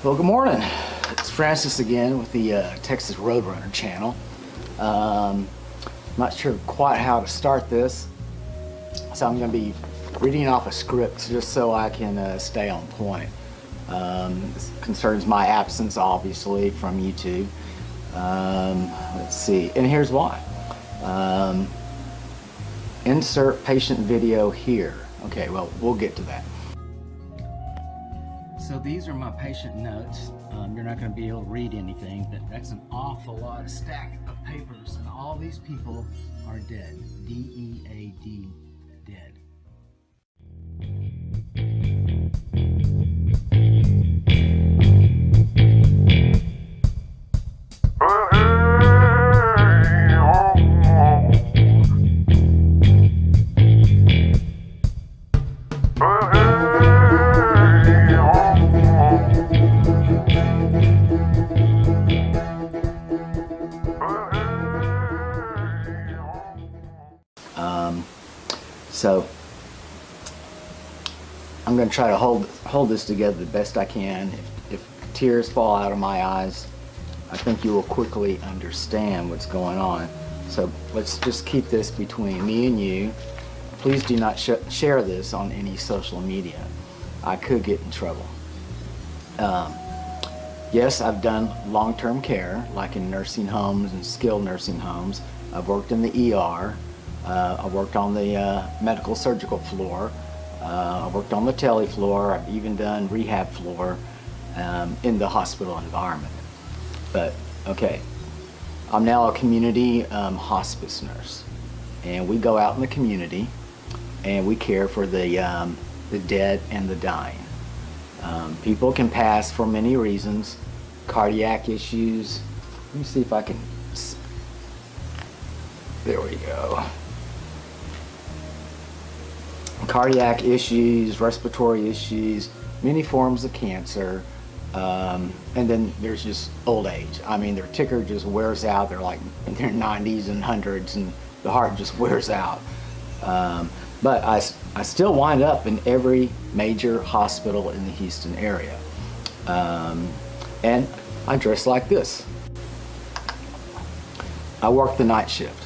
Well, good morning. It's Francis again with the Texas Roadrunner channel. Not sure quite how to start this, so I'm going to be reading off a script just so I can stay on point. This concerns my absence, obviously, from YouTube. Let's see, and here's why. Insert patient video here. Okay, well, we'll get to that. So these are my patient notes. You're not going to be able to read anything, but that's an awful lot of stack of papers, and all these people are dead. D-E-A-D, dead. So I'm going to try to hold this together the best I can. If tears fall out of my eyes, I think you will quickly understand what's going on. So let's just keep this between me and you. Please do not share this on any social media. I could get in trouble. Yes, I've done long-term care, like in nursing homes and skilled nursing homes. I've worked in the ER. I worked on the medical surgical floor. I worked on the tele floor. I've even done rehab floor in the hospital environment. But okay, I'm now a community hospice nurse, and we go out in the community and we care for the dead and the dying. People can pass for many reasons: cardiac issues. Let me see if I can. There we go. Cardiac issues, respiratory issues, many forms of cancer, and then there's just old age. I mean, their ticker just wears out. They're like in their 90s and 100s, and the heart just wears out. But I still wind up in every major hospital in the Houston area. And I dress like this. I work the night shift,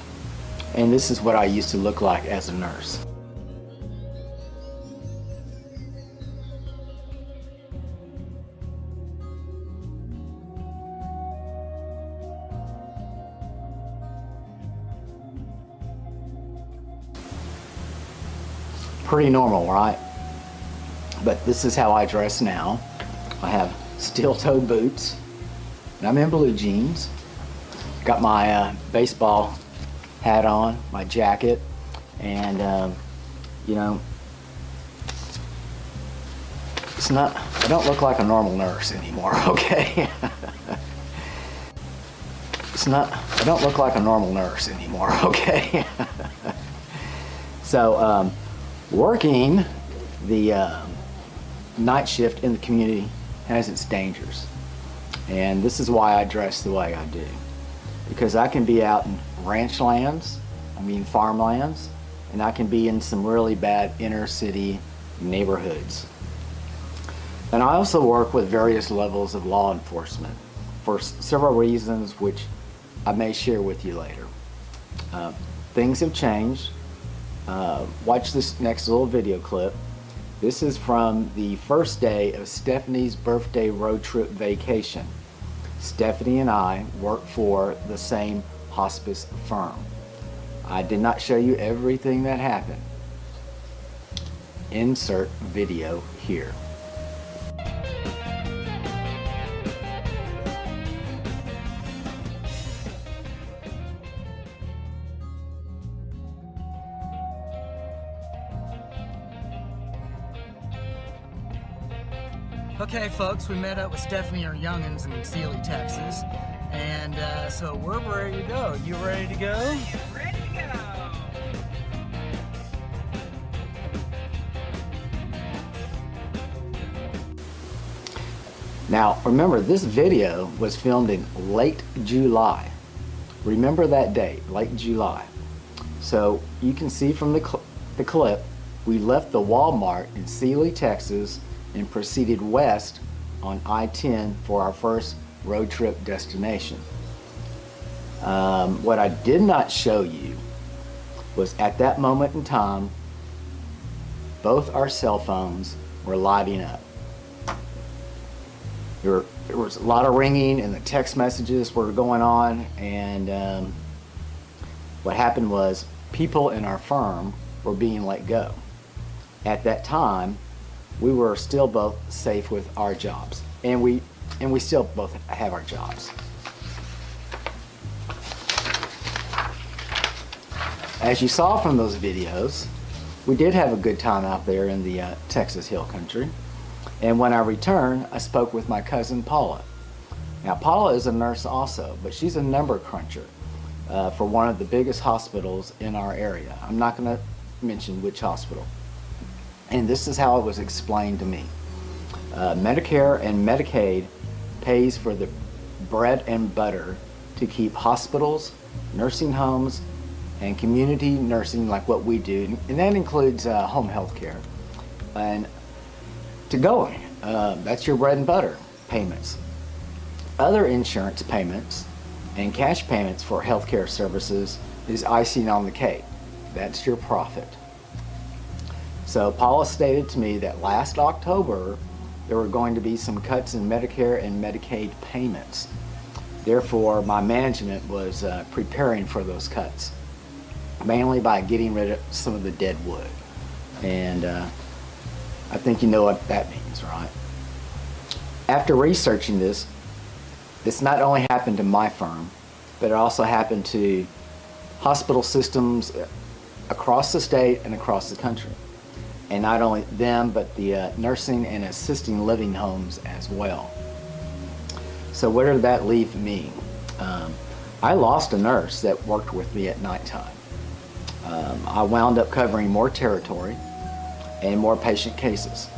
and this is what I used to look like as a nurse. Pretty normal, right? But this is how I dress now. I have steel-toed boots, and I'm in blue jeans. Got my baseball hat on, my jacket, and you know, it's not. I don't look like a normal nurse anymore. Okay. I don't look like a normal nurse anymore. Okay. So. Working the night shift in the community has its dangers, and this is why I dress the way I do, because I can be out in ranch lands, farmlands, and I can be in some really bad inner city neighborhoods. And I also work with various levels of law enforcement for several reasons, which I may share with you later. Things have changed. Watch this next little video clip. This is from the first day of Stephanie's birthday road trip vacation. Stephanie and I work for the same hospice firm. I did not show you everything that happened. Insert video here. Okay, folks, we met up with Stephanie or Youngins in Sealy, Texas, and so we're ready to go. You ready to go? I am ready to go. Now, remember, this video was filmed in late July. Remember that date, late July. So you can see from the clip, we left the Walmart in Sealy, Texas, and proceeded west on I-10 for our first road trip destination. What I did not show you was at that moment in time, both our cell phones were lighting up. There was a lot of ringing and the text messages were going on, and what happened was people in our firm were being let go. At that time, we were still both safe with our jobs, and we still both have our jobs. As you saw from those videos, we did have a good time out there in the Texas Hill Country. And when I returned, I spoke with my cousin Paula. Now, Paula is a nurse also, but she's a number cruncher for one of the biggest hospitals in our area. I'm not going to mention which hospital. And this is how it was explained to me. Medicare and Medicaid pays for the bread and butter to keep hospitals, nursing homes, and community nursing like what we do, and that includes home health care, and to going. That's your bread and butter payments. Other insurance payments and cash payments for healthcare services is icing on the cake. That's your profit. So Paula stated to me that last October there were going to be some cuts in Medicare and Medicaid payments. Therefore, my management was preparing for those cuts, mainly by getting rid of some of the dead wood. And I think you know what that means, right? After researching this not only happened to my firm, but it also happened to hospital systems across the state and across the country. And not only them, but the nursing and assisting living homes as well. So where did that leave me? I lost a nurse that worked with me at nighttime. I wound up covering more territory and more patient cases.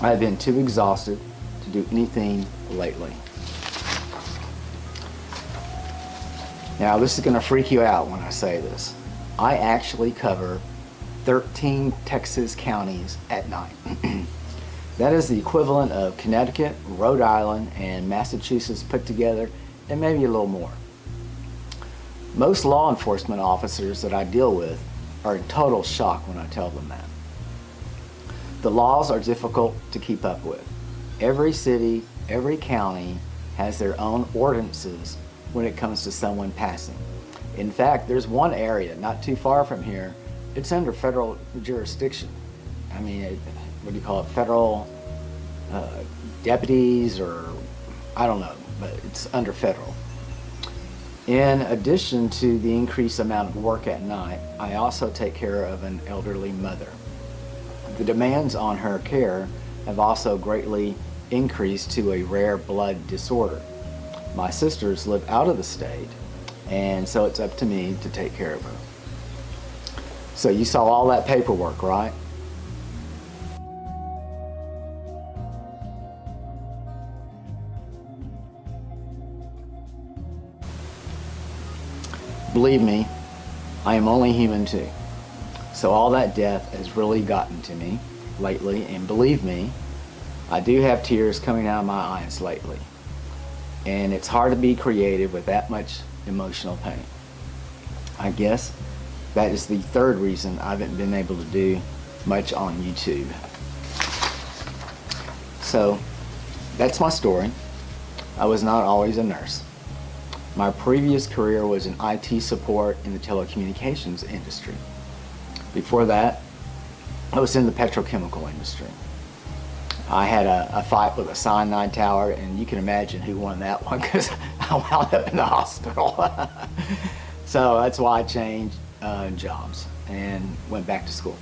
I've been too exhausted to do anything lately. Now, this is going to freak you out when I say this. I actually cover 13 Texas counties at night. That is the equivalent of Connecticut, Rhode Island, and Massachusetts put together, and maybe a little more. Most law enforcement officers that I deal with are in total shock when I tell them that. The laws are difficult to keep up with. Every city, every county has their own ordinances when it comes to someone passing. In fact, there's one area not too far from here, it's under federal jurisdiction. I mean, what do you call it, federal deputies, or I don't know, but it's under federal. In addition to the increased amount of work at night, I also take care of an elderly mother. The demands on her care have also greatly increased to a rare blood disorder. My sisters live out of the state, and so it's up to me to take care of her. So you saw all that paperwork, right? Believe me, I am only human too. So all that death has really gotten to me lately, and believe me, I do have tears coming out of my eyes lately. And it's hard to be creative with that much emotional pain. I guess that is the third reason I haven't been able to do much on YouTube. So that's my story. I was not always a nurse. My previous career was in IT support in the telecommunications industry. Before that, I was in the petrochemical industry. I had a fight with a cyanide tower, and you can imagine who won that one because I wound up in the hospital. So that's why I changed jobs and went back to school.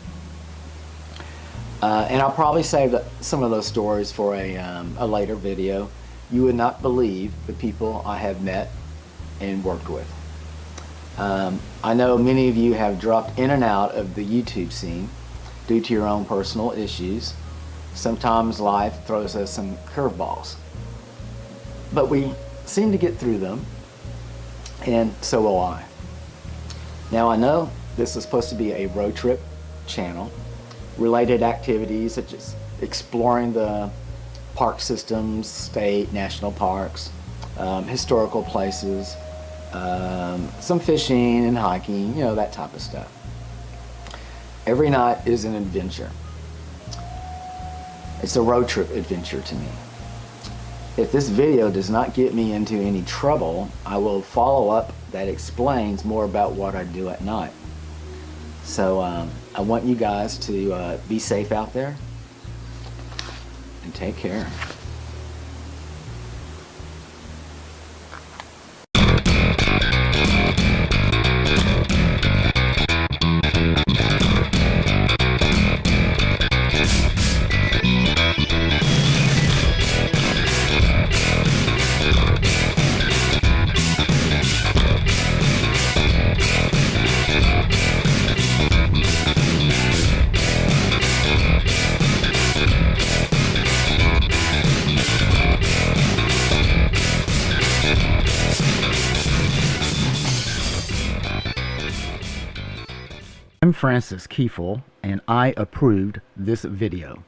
And I'll probably save some of those stories for a later video. You would not believe the people I have met and worked with. I know many of you have dropped in and out of the YouTube scene due to your own personal issues. Sometimes life throws us some curveballs, but we seem to get through them, and so will I. Now, I know this is supposed to be a road trip channel. Related activities such as exploring the park systems, state, national parks, historical places, some fishing and hiking, you know, that type of stuff. Every night is an adventure. It's a road trip adventure to me. If this video does not get me into any trouble, I will follow up that explains more about what I do at night. So I want you guys to be safe out there and take care. I'm Francis Kiefel, and I approved this video.